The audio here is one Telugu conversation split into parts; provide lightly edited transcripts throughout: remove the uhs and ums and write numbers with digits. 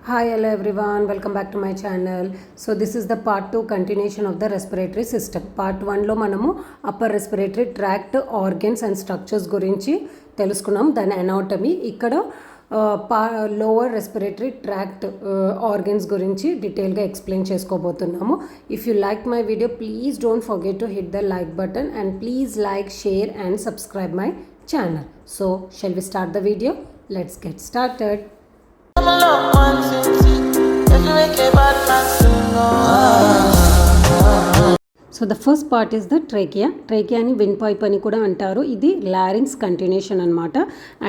Hi, hello everyone. Welcome back to my channel. So this is the part 2 continuation of the respiratory system. Part 1 లో మనము upper respiratory tract organs and structures గురించి తెలుసుకున్నాం. దాని anatomy ఇక్కడ లోవర్ రెస్పిరేటరీ ట్రాక్ట్ ఆర్గన్స్ గురించి డీటెయిల్గా ఎక్స్ప్లెయిన్ చేసుకోబోతున్నాము. If you like my video please don't forget to hit the like button and please like, share and subscribe my channel. So shall we start the video? Let's get started. So the first part is the trachea. ట్రేకియాని విన్ పైప్ అని కూడా అంటారు. ఇది లారింగ్స్ కంటిన్యూషన్ అనమాట.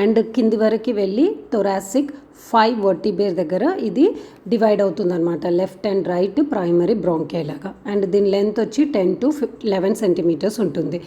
అండ్ కింది వరకు వెళ్ళి థొరాసిక్ 5 వర్టిబ్రే దగ్గర ఇది డివైడ్ అవుతుంది అనమాట. లెఫ్ట్ అండ్ రైట్ ప్రైమరీ బ్రాంకే లాగా. అండ్ దీని లెంత్ వచ్చి 10 to 11 సెంటీమీటర్స్ ఉంటుంది.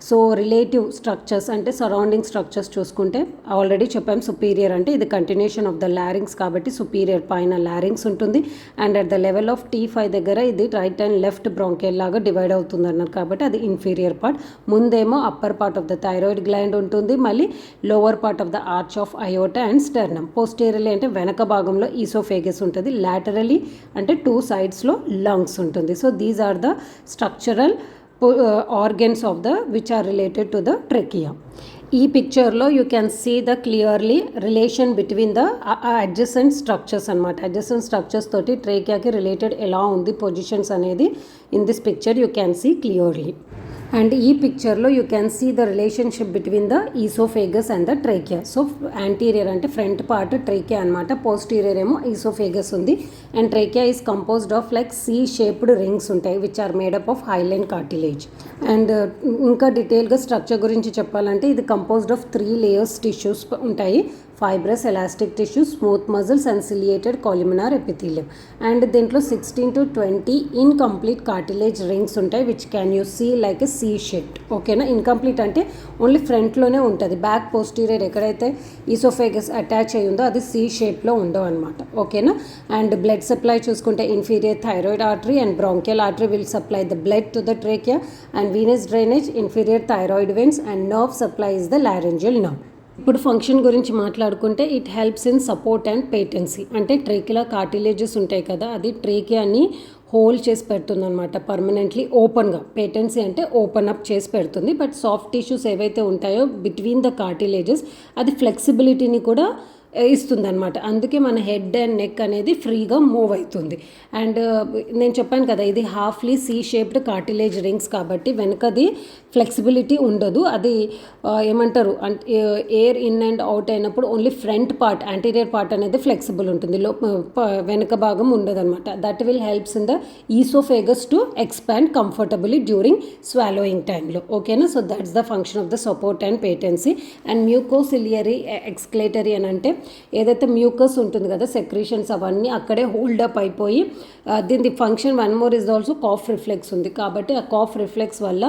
సో రిలేటివ్ స్ట్రక్చర్స్ అంటే సరౌండింగ్ స్ట్రక్చర్స్ చూసుకుంటే ఆల్రెడీ చెప్పాం. సుపీరియర్ అంటే ఇది కంటిన్యూషన్ ఆఫ్ ద లారింగ్స్ కాబట్టి సుపీరియర్ పైన లారింగ్స్ ఉంటుంది. And at the level of T5 దగ్గర ఇది రైట్ అండ్ లెఫ్ట్ బ్రాంకే లాగా డివైడ్ అవుతుంది అన్నారు కాబట్టి అది ఇన్ఫీరియర్ పార్ట్. ముందేమో upper part of the thyroid gland ఉంటుంది. మళ్ళీ lower part of the arch of aorta and sternum. Posteriorly అంటే వెనక భాగంలో ఈసోఫేగస్ ఉంటుంది. లాటరలీ అంటే 2 సైడ్స్లో లంగ్స్ ఉంటుంది. So these are the structural organs of the which are related to the trachea. ఈ పిక్చర్లో you can see the clearly relation between the adjacent structures అనమాట. అడ్జసెంట్ స్ట్రక్చర్స్ తోటి ట్రేకియాకి రిలేటెడ్ ఎలా ఉంది పొజిషన్స్ అనేది in this picture you can see clearly. And ఈ పిక్చర్లో you can see the relationship between the oesophagus and the trachea. So anterior అంటే ఫ్రంట్ పార్ట్ ట్రేకియా అనమాట. పోస్టీరియర్ ఏమో ఈసోఫేగస్ ఉంది. And trachea is composed of like C shaped rings ఉంటాయి which are made up of hyaline cartilage. And ఇంకా డీటెయిల్గా స్ట్రక్చర్ గురించి చెప్పాలంటే ఇది కంపోజ్డ్ ఆఫ్ 3 లేయర్స్ టిష్యూస్ ఉంటాయి. Fibrous elastic tissue, smooth muscles and ciliated కాల్యుమినార్ epithelium. And దీంట్లో 16 to 20 ఇన్కంప్లీట్ కార్టిలేజ్ రింగ్స్ ఉంటాయి which can you see like a C shaped. ఓకేనా? ఇన్కంప్లీట్ అంటే ఓన్లీ ఫ్రంట్లోనే ఉంటుంది. బ్యాక్ పోస్టీరియర్ ఎక్కడైతే ఈసోఫేగస్ అటాచ్ అయ్యి ఉందో అది C షేప్లో ఉండవు అనమాట. ఓకేనా? అండ్ బ్లడ్ సప్లై చూసుకుంటే inferior thyroid artery and bronchial artery will supply the blood to the trachea. And venous drainage inferior thyroid veins and nerve supply is the laryngeal nerve. ఇప్పుడు ఫంక్షన్ గురించి మాట్లాడుకుంటే it helps in support and patency. అంటే ట్రేకియా కార్టిలేజెస్ ఉంటాయి కదా, అది ట్రేకియాని హోల్డ్ చేసి పెడుతుంది అనమాట పర్మనెంట్లీ ఓపెన్గా. పేటెన్సీ అంటే ఓపెన్ అప్ చేసి పెడుతుంది. బట్ సాఫ్ట్ టిష్యూస్ ఏవైతే ఉంటాయో బిట్వీన్ ద కార్టిలేజెస్ అది ఫ్లెక్సిబిలిటీని కూడా ఇస్తుంది అనమాట. అందుకే మన హెడ్ అండ్ నెక్ అనేది ఫ్రీగా మూవ్ అవుతుంది. అండ్ నేను చెప్పాను కదా ఇది halfly C shaped cartilage rings కాబట్టి వెనకది ఫ్లెక్సిబిలిటీ ఉండదు. అది ఏమంటారు అంటే ఎయిర్ ఇన్ అండ్ అవుట్ అయినప్పుడు only front part anterior part అనేది ఫ్లెక్సిబుల్ ఉంటుంది. వెనక భాగం ఉండదు అనమాట. That will helps in the oesophagus to expand comfortably during swallowing టైంలో. ఓకేనా? So that's the function of the support and patency. And mucociliary escalator అని అంటే ఏదైతే మ్యూకస్ ఉంటుంది కదా సెక్రీషన్స్ అవన్నీ అక్కడే హోల్డప్ అయిపోయి దీని function one more is also cough reflex ఉంది కాబట్టి ఆ కాఫ్ రిఫ్లెక్స్ వల్ల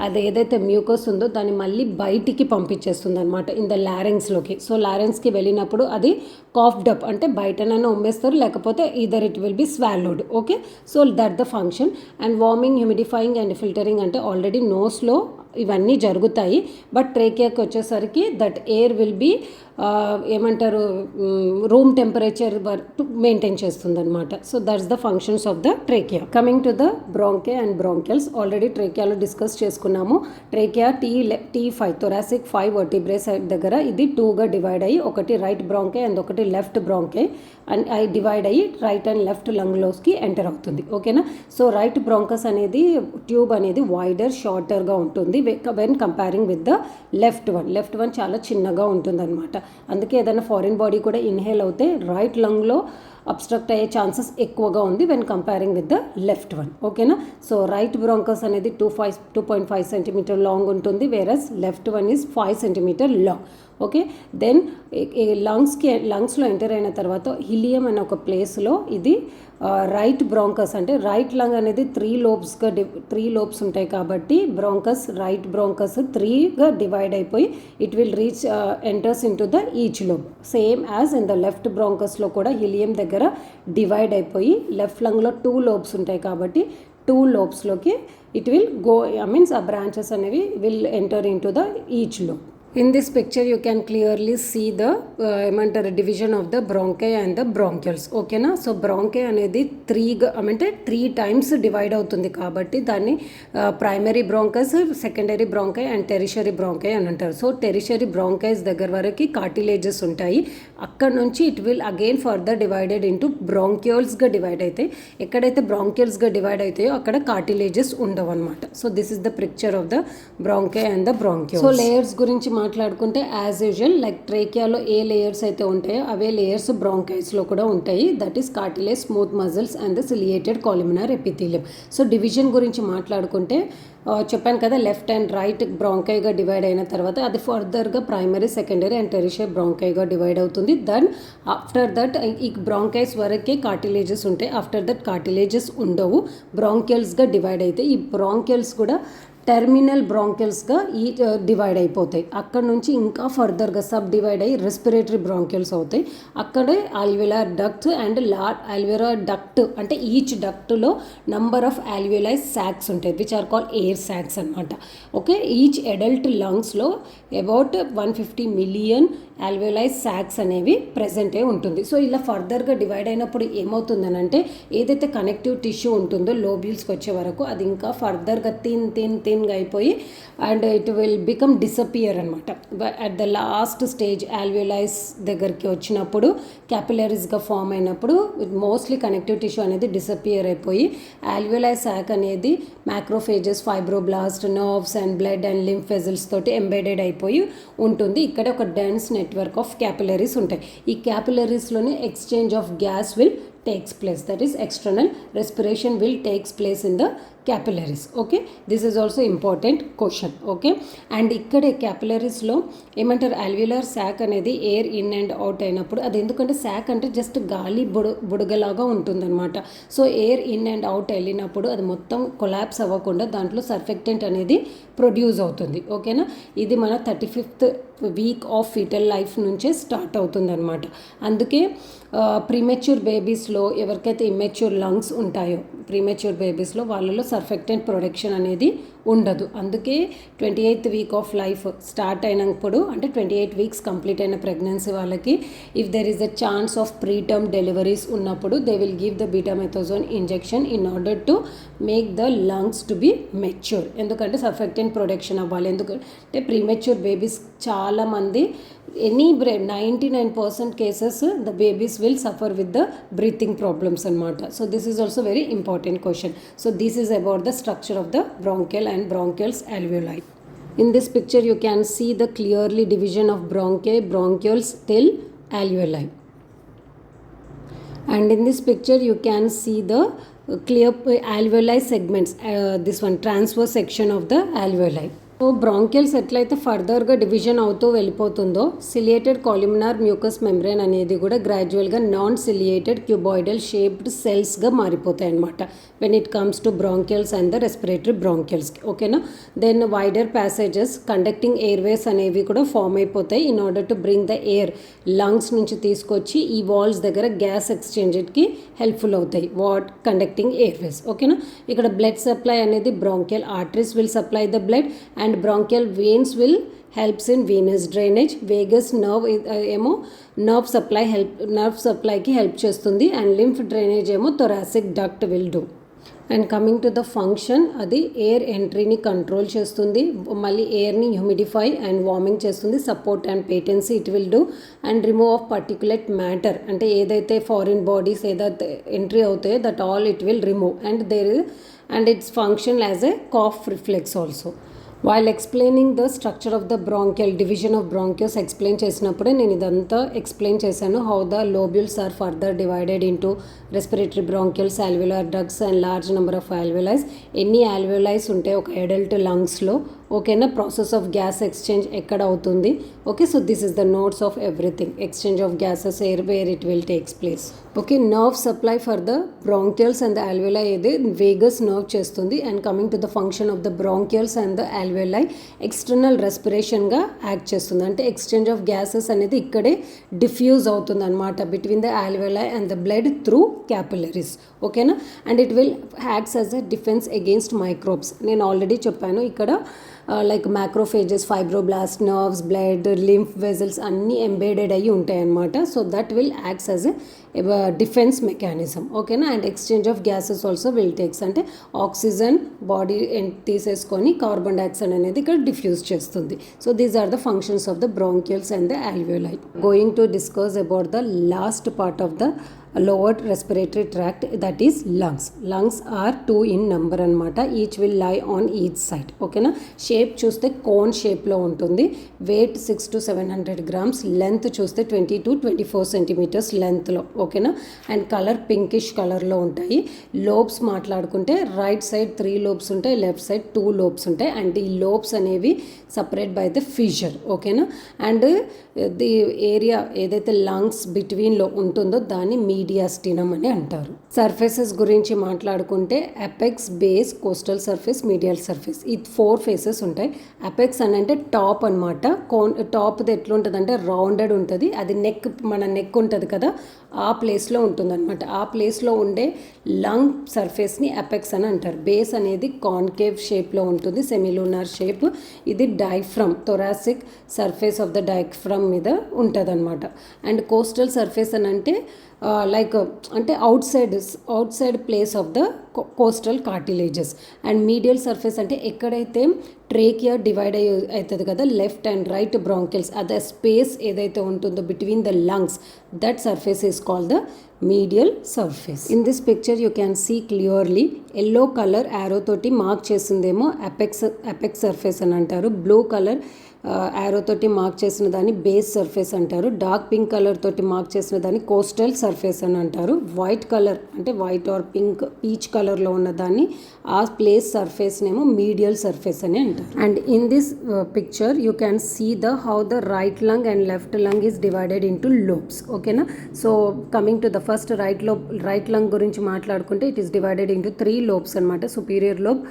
అది ఏదైతే మ్యూకస్ ఉందో దాన్ని మళ్ళీ బయటికి పంపించేస్తుంది అనమాట ఇన్ ద లారెంగ్స్లోకి. సో లారెంగ్స్కి వెళ్ళినప్పుడు అది కాఫ్ డప్ అంటే బయటనైనా ఉమ్మేస్తారు లేకపోతే either it will be swallowed. Okay? So that the function. And warming, humidifying and filtering అంటే ఆల్రెడీ నోస్లో ఇవన్నీ జరుగుతాయి. బట్ ట్రేకియాకి వచ్చేసరికి దట్ ఎయిర్ విల్ బీ ఏమంటారు రూమ్ టెంపరేచర్ వరకు మెయింటైన్ చేస్తుంది అనమాట. So that's the functions of the trachea. Coming to the bronchi and bronchioles already ట్రేకియాలో డిస్కస్ చేసుకున్నాము. Trachea T5 thoracic 5 vertebrae side దగ్గర ఇది 2గా డివైడ్ అయ్యి ఒకటి రైట్ బ్రాంకే అండ్ ఒకటి లెఫ్ట్ బ్రాంకే అండ్ అవి డివైడ్ అయ్యి రైట్ అండ్ లెఫ్ట్ లంగ్లోస్కి ఎంటర్ అవుతుంది. ఓకేనా? సో రైట్ బ్రాంకస్ అనేది ట్యూబ్ అనేది వైడర్ షార్టర్గా ఉంటుంది when comparing with the left one చాలా చిన్నగా ఉంటుంది అనమాట. అందుకే ఏదైనా ఫారిన్ బాడీ కూడా ఇన్హేల్ అవుతే రైట్ లంగ్లో అబ్స్ట్రక్ట్ అయ్యే ఛాన్సెస్ ఎక్కువగా ఉంది when comparing with the left one. ఓకేనా? సో రైట్ బ్రాంకస్ అనేది 2.5 సెంటీమీటర్ లాంగ్ ఉంటుంది versus left one is 5 centimetre long. Okay? Then లంగ్స్లో ఎంటర్ అయిన తర్వాత హిలియం అనే ఒక ప్లేస్లో ఇది రైట్ బ్రాంకస్ అంటే రైట్ లంగ్ అనేది 3 లోబ్స్ ఉంటాయి కాబట్టి బ్రాంకస్ రైట్ బ్రాంకస్ 3గా డివైడ్ అయిపోయి it will reach enters in to the each lobe. Same as in the left బ్రాంకస్లో కూడా హిలియం దగ్గర డివైడ్ అయిపోయి లెఫ్ట్ లంగ్లో 2 లోబ్స్ ఉంటాయి కాబట్టి 2 లోబ్స్లోకి ఇట్ విల్ గో ఆ బ్రాంచెస్ అనేవి will enter in to the each lobe. In this picture you can clearly see the division of the bronchi and the bronchioles. ఓకేనా. సో బ్రాంకై అనేది త్రీ టైమ్స్ డివైడ్ అవుతుంది కాబట్టి దాన్ని primary bronchis, secondary bronchi and tertiary bronchi అని అంటారు. సో టెరిషరీ బ్రాంకైస్ దగ్గర వరకు కార్టిలేజెస్ ఉంటాయి. అక్కడ నుంచి it will again further divided into బ్రాంక్యూల్స్గా డివైడ్ అవుతాయి. ఎక్కడైతే బ్రాంక్యూల్స్గా డివైడ్ అవుతాయో అక్కడ కార్టిలేజెస్ ఉండవు అనమాట. So this is the picture of the bronchi and the bronchioles. So layers గురించి మాట్లాడుకుంటే యాజ్ యూజువల్ లైక్ ట్రేకియాలో ఏ లేయర్స్ అయితే ఉంటాయో అవే లేయర్స్ బ్రాంకైస్లో కూడా ఉంటాయి. That is cartilage, smooth muscles and the ciliated columnar epithelium. So division గురించి మాట్లాడుకుంటే చెప్పాను కదా, లెఫ్ట్ అండ్ రైట్ బ్రాంకైగా డివైడ్ అయిన తర్వాత అది ఫర్దర్గా ప్రైమరీ, సెకండరీ అండ్ టెరిషరీ బ్రాంకైగా డివైడ్ అవుతుంది. దెన్ ఆఫ్టర్ దట్ ఈ బ్రాంకైస్ వరకే కార్టిలేజెస్ ఉంటాయి. ఆఫ్టర్ దట్ కార్టిలేజెస్ ఉండవు, బ్రాంకియల్స్గా డివైడ్ అయితే ఈ బ్రాంకియల్స్ కూడా టెర్మినల్ బ్రాంకియల్స్గా డివైడ్ అయిపోతాయి. అక్కడ నుంచి ఇంకా ఫర్దర్గా సబ్ డివైడ్ అయ్యి రెస్పిరేటరీ బ్రాంకియల్స్ అవుతాయి. అక్కడే alveolar duct and alveolar duct అంటే ఈచ్ డక్ట్లో నంబర్ ఆఫ్ ఆల్వియలై సాక్స్ ఉంటాయి which are called air sacs అనమాట. ఓకే, ఈచ్ అడల్ట్ లంగ్స్లో అబౌట్ 150 మిలియన్ ఆల్వియలై సాక్స్ అనేవి ప్రెజెంట్ అయి ఉంటుంది. సో ఇలా ఫర్దర్గా డివైడ్ అయినప్పుడు ఏమవుతుందనంటే ఏదైతే కనెక్టివ్ టిష్యూ ఉంటుందో లోబ్యూల్స్కి వచ్చే వరకు అది ఇంకా ఫర్దర్గా థిన్గా అయిపోయి and it will become disappear అనమాట. అట్ ద లాస్ట్ స్టేజ్ ఆల్వియలైస్ దగ్గరికి వచ్చినప్పుడు క్యాపిలరీస్గా ఫామ్ అయినప్పుడు మోస్ట్లీ కనెక్టివ్ టిష్యూ అనేది డిసపియర్ అయిపోయి ఆల్వియలై సాక్ అనేది macrophages, fibroblast, nerves and blood and lymph vessels తోటి ఎంబెడెడ్ అయిపోయి ఉంటుంది. ఇక్కడ ఒక డెన్స్ నెట్వర్క్ ఆఫ్ క్యాపిలరీస్ ఉంటాయి. ఈ క్యాపిలరీస్లోనే exchange of gas will takes place, that is external respiration will takes place in the capillaries. Okay, this is also important question. Okay, and ikkade capillaries lo ఏమంటారు alveolar sac అనేది ఎయిర్ ఇన్ అండ్ అవుట్ అయినప్పుడు అది ఎందుకంటే sac అంటే జస్ట్ గాలి బుడగలాగా ఉంటుందన్నమాట. So air in and out వెళ్ళినప్పుడు అది మొత్తం కొలాప్స్ అవ్వకుండా దాంట్లో సర్ఫెక్టెంట్ అనేది ప్రొడ్యూస్ అవుతుంది. ఓకేనా, ఇది మన 35th week of fetal life నుంచే స్టార్ట్ అవుతుందన్నమాట. అందుకే ప్రీమెచ్యూర్ బేబీస్లో ఎవరికైతే ఇమ్మెచ్యూర్ లంగ్స్ ఉంటాయో ప్రీమెచ్యూర్ బేబీస్లో వాళ్ళలో సర్ఫెక్టెంట్ ప్రొడక్షన్ అనేది ఉండదు. అందుకే 28th week off life start అయినప్పుడు అంటే 28 వీక్స్ కంప్లీట్ అయిన ప్రెగ్నెన్సీ వాళ్ళకి if there is a chance of preterm deliveries ఉన్నప్పుడు they will give the betamethasone injection in order to make the lungs to be mature. ఎందుకంటే సర్ఫెక్టెంట్ ప్రొడక్షన్ అవ్వాలి. ఎందుకంటే ప్రీమెచ్యూర్ బేబీస్ చాలామంది 99% cases the babies will suffer with the breathing problems anamata. So this is also very important question. So this is about the structure of the bronchial and bronchioles alveoli. In this picture you can see the clearly division of bronchi, bronchioles till alveoli. And in this picture you can see the clear alveoli segments, this one transverse section of the alveoli. So bronchioles ఎట్లయితే ఫర్దర్గా డివిజన్ అవుతూ వెళ్ళిపోతుందో సిలియేటెడ్ కాలిమినార్ మ్యూకస్ మెంబ్రేన్ అనేది కూడా గ్రాడ్యువల్గా నాన్ సిలియేటెడ్ క్యూబాయిడల్ షేప్డ్ సెల్స్గా మారిపోతాయి అన్నమాట when it comes to bronchioles and the respiratory బ్రాంకియల్స్కి. ఓకేనా, then wider passages conducting airways అనేవి కూడా ఫామ్ అయిపోతాయి in order to bring the air lungs నుంచి తీసుకొచ్చి ఈ వాల్స్ దగ్గర గ్యాస్ ఎక్స్చేంజ్కి హెల్ప్ఫుల్ అవుతాయి కండక్టింగ్ ఎయిర్వేస్. ఓకేనా, ఇక్కడ బ్లడ్ సప్లై అనేది bronchial arteries will supply the blood and bronchial veins will helps in venous drainage. vagus nerve ఏమో nerve supply కి హెల్ప్ చేస్తుంది అండ్ lymph drainage ఏమో thoracic duct will do. And coming to the function, అది ఎయిర్ ఎంట్రీని కంట్రోల్ చేస్తుంది, మళ్ళీ ఎయిర్ని హ్యూమిడిఫై అండ్ వార్మింగ్ చేస్తుంది, support and patency it will do and remove of particulate matter అంటే ఏదైతే ఫారిన్ బాడీస్ ఏదైతే ఎంట్రీ అవుతాయో that all it will remove and its function as a cough reflex also. While explaining the structure of the bronchial division of bronchioles explain చేసినప్పుడే నేను ఇదంతా ఎక్స్ప్లెయిన్ చేశాను how the lobules are further divided into respiratory bronchioles, alveolar ducts and large number of alveoli. ఎన్ని alveoli ఉంటాయి ఒక అడల్ట్ లంగ్స్లో. ఓకేనా, ప్రాసెస్ ఆఫ్ గ్యాస్ ఎక్స్చేంజ్ ఎక్కడ అవుతుంది. Okay, so this is the notes of everything, exchange of gases air where it will takes place. Okay, nerve supply for the bronchioles and the alveoli ఏదే వేగస్ నర్వ్ చేస్తుంది. And coming to the function of the bronchioles and the alveoli external రెస్పిరేషన్గా యాక్ట్ చేస్తుంది. అంటే ఎక్స్చేంజ్ ఆఫ్ గ్యాసెస్ అనేది ఇక్కడే డిఫ్యూజ్ అవుతుంది అనమాట between the alveoli and the blood through capillaries. ఓకేనా, and it will acts as a defence against microbes. నేను ఆల్రెడీ చెప్పాను ఇక్కడ like macrophages, fibroblast, nerves, blood, lymph vessels అన్నీ ఎంబెడెడ్ అయ్యి ఉంటాయి అన్నమాట. So that will acts as a defence mechanism, ఓకేనా. And exchange of gases also will takes, అంటే ఆక్సిజన్ బాడీ తీసేసుకొని కార్బన్ డైఆక్సైడ్ అనేది ఇక్కడ డిఫ్యూజ్ చేస్తుంది. So these are the functions of the bronchioles and the alveoli. Going to discuss about the last part of the lower respiratory tract, that is lungs. Lungs are 2 in number అనమాట. Each will lie on each side, ఓకేనా. షేప్ చూస్తే కోన్ షేప్లో ఉంటుంది. Wait 6 to 700 grams. లెంత్ చూస్తే 20 to 24 centimeters లెంత్లో, ఓకేనా. అండ్ కలర్ పింకిష్ కలర్లో ఉంటాయి. లోబ్స్ మాట్లాడుకుంటే రైట్ సైడ్ 3 lobes ఉంటాయి, లెఫ్ట్ సైడ్ 2 lobes ఉంటాయి. అండ్ ఈ లోబ్స్ అనేవి సపరేట్ బై ద ఫిషర్, ఓకేనా. అండ్ ది ఏరియా ఏదైతే లంగ్స్ బిట్వీన్లో ఉంటుందో దాన్ని మీడియాస్టినం అని అంటారు. సర్ఫేసెస్ గురించి మాట్లాడుకుంటే apex, base, costal surface, medial surface, ఈ 4 ఫేసెస్ ఉంటాయి. అపెక్స్ అని అంటే టాప్ అనమాట. టాప్ది ఎట్లుంటుంది అంటే రౌండెడ్ ఉంటుంది. అది మన నెక్ ఉంటుంది కదా, ఆ ప్లేస్లో ఉంటుంది అనమాట. ఆ ప్లేస్లో ఉండే లంగ్ సర్ఫేస్ని అపెక్స్ అని అంటారు. బేస్ అనేది కాన్కేవ్ షేప్లో ఉంటుంది, సెమిలూనార్ షేప్. ఇది diaphragm, thoracic surface of the diaphragm మీద ఉంటుంది అనమాట. అండ్ కోస్టల్ సర్ఫేస్ అని అంటే లైక్ అంటే outside place of the costal cartilages. And medial surface అంటే ఎక్కడైతే ట్రేకియా డివైడ్ అవుతుంది కదా, లెఫ్ట్ అండ్ రైట్ బ్రాంకిల్స్, అదే స్పేస్ ఏదైతే ఉంటుందో between the lungs, that surface is called the medial surface. In this picture you can see clearly yellow colour arrow తోటి మార్క్ చేసిందేమో అపెక్స్ సర్ఫేస్ అని అంటారు. బ్లూ కలర్ యారో తోటి మార్క్ చేసిన దాన్ని బేస్ సర్ఫేస్ అంటారు. డార్క్ పింక్ కలర్ తోటి మార్క్ చేసిన దాన్ని కోస్టల్ సర్ఫేస్ అని అంటారు. వైట్ కలర్ అంటే వైట్ ఆర్ పింక్, పీచ్ కలర్లో ఉన్న దాన్ని ఆ ప్లేస్ సర్ఫేస్నేమో మీడియల్ సర్ఫేస్ అని అంటారు. And in this picture you can see how the right lung and left lung is divided into lobes, ఓకేనా. So coming to the first right lung గురించి మాట్లాడుకుంటే it is divided into 3 lobes అనమాట. Superior lobe,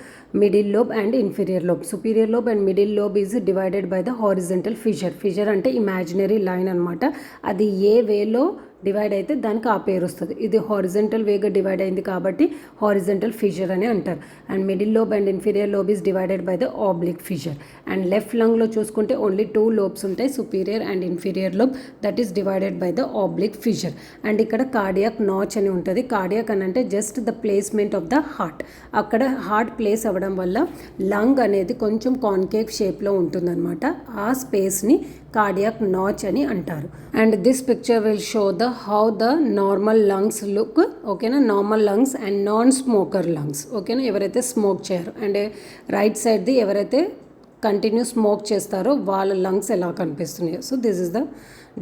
middle lobe and inferior lobe. Superior lobe and middle lobe is divided by the horizontal fissure అంటే ఇమాజినరీ లైన్ అనమాట. అది ఏ వేలో డివైడ్ అయితే దానికి ఆ పేరు వస్తుంది. ఇది హారిజంటల్ వేగా డివైడ్ అయింది కాబట్టి హారిజంటల్ ఫిషర్ అని అంటారు. And middle lobe and inferior lobe is divided by the oblique fissure. And left లంగ్లో చూసుకుంటే ఓన్లీ 2 lobes ఉంటాయి, superior and inferior lobe, that is divided by the oblique fissure. And ఇక్కడ కార్డియాక్ నాచ్ అని ఉంటుంది. కార్డియాక్ అని అంటే just the placement of the heart. అక్కడ హార్ట్ ప్లేస్ అవ్వడం వల్ల లంగ్ అనేది కొంచెం కాన్కేవ్ షేప్లో ఉంటుందన్నమాట. ఆ స్పేస్ని కార్డియాక్ నాచ్ అని అంటారు. And this picture will show the how the normal lungs look, ఓకేనా. Normal lungs and non smoker lungs, ఓకేనా. ఎవరైతే స్మోక్ చేయరు, అండ్ రైట్ సైడ్ది ఎవరైతే కంటిన్యూ స్మోక్ చేస్తారో వాళ్ళ లంగ్స్ ఎలా కనిపిస్తున్నాయో. So this is the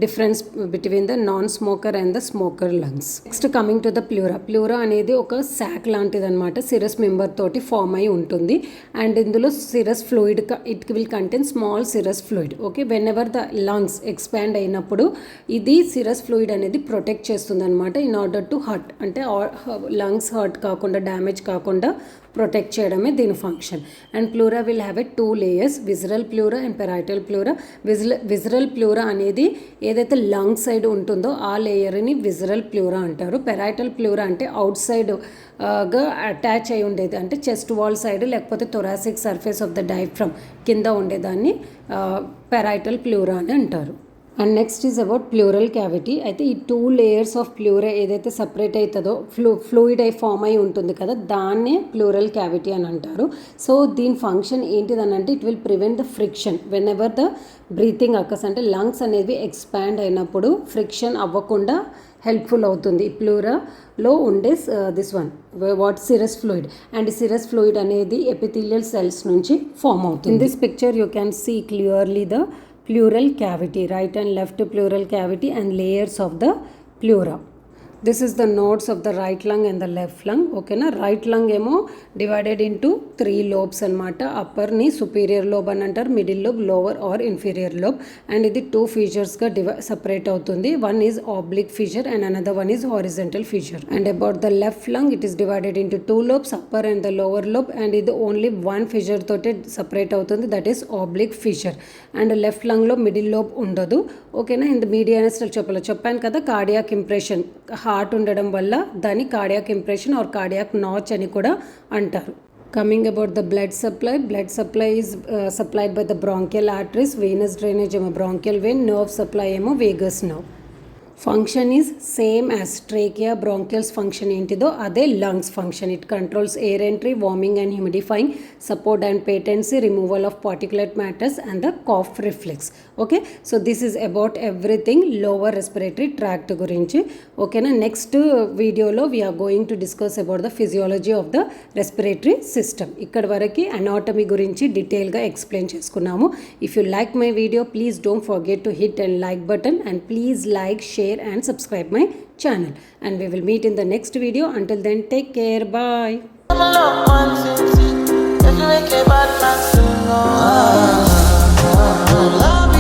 difference between the non smoker and the smoker lungs. Next coming to the pleura అనేది ఒక శాక్ లాంటిది అనమాట. సిరస్ మెంబర్ తోటి ఫామ్ అయి ఉంటుంది. అండ్ ఇందులో serous fluid, it will contain small serous fluid, okay. Whenever the lungs expand అయినప్పుడు ఇది సిరస్ ఫ్లూయిడ్ అనేది ప్రొటెక్ట్ చేస్తుంది అనమాట, ఇన్ ఆర్డర్ టు హర్ట్, అంటే లంగ్స్ హర్ట్ కాకుండా, డ్యామేజ్ కాకుండా ప్రొటెక్ట్ చేయడమే దీని function. And pleura will have a 2 layers, visceral pleura and parietal pleura. Visceral pleura అనేది ఏదైతే లంగ్ సైడ్ ఉంటుందో ఆ లేయర్ని విజరల్ ప్లూరా అంటారు. పెరైటల్ ప్లూరా అంటే అవుట్ సైడ్ గా అటాచ్ అయి ఉండేది, అంటే చెస్ట్ వాల్ సైడ్ లేకపోతే thoracic surface of the diaphragm కింద ఉండేదాన్ని పెరైటల్ ప్లూరా అని అంటారు. And next is about pleural cavity. అయితే ఈ 2 layers ఆఫ్ ప్లూరా ఏదైతే సపరేట్ అవుతుందో ఫ్లూయిడ్ అయి ఫామ్ అయి ఉంటుంది కదా, దాన్నే ప్లూరల్ క్యావిటీ అని అంటారు. సో దీని ఫంక్షన్ ఏంటిదని అంటే it will prevent the friction whenever the breathing occurs, అంటే లంగ్స్ అనేవి ఎక్స్పాండ్ అయినప్పుడు ఫ్రిక్షన్ అవ్వకుండా హెల్ప్ఫుల్ అవుతుంది ఈ ప్లూరాలో ఉండే this one serous fluid. And serous fluid అనేది ఎపిథీలియల్ సెల్స్ నుంచి ఫామ్ అవుతుంది. In this picture you can see clearly the pleural cavity, right and left pleural cavity and layers of the pleura. This is the nodes of the right lung and the left lung, okay na. Right lung ఏమో divided into 3 lobes అనమాట. అప్పర్ ని superior lobe అని అంటారు, middle lobe, lower or inferior lobe. And ఇది 2 fissures గా సెపరేట్ అవుతుంది. One is oblique fissure and another one is horizontal fissure. And about the left lung, it is divided into 2 lobes, upper and the lower lobe. And ఇది only one fissure తోటే సెపరేట్ అవుతుంది, that is oblique fissure. And left lung లో మిడిల్ లోబ్ ఉండదు, ఓకేనా. ఇంత మీడియానస్ట్రల్ చెప్పాను కదా, కార్డియాక్ ఇంప్రెషన్, హార్ట్ ఉండడం వల్ల దాన్ని cardiac impression or cardiac notch అని కూడా అంటారు. Coming about the blood supply is supplied by the bronchial arteries, venous drainage ఏమో bronchial vein, nerve supply ఏమో vagus nerve. Function is same as trachea bronchioles function ఏంటిదో అదే lungs function. It controls air entry, warming and humidifying, support and patency, removal of particulate matters and the cough reflex. Okay, so this is about everything lower respiratory tract గురించి. ఓకేనా, నెక్స్ట్ వీడియోలో we are going to discuss about the physiology of the respiratory system. ఇక్కడ వరకు అనాటమీ గురించి డీటెయిల్గా ఎక్స్ప్లెయిన్ చేసుకున్నాము. If you like my video please don't forget to hit and like button and please like, share and subscribe my channel, and we will meet in the next video. Until then, take care, bye. Love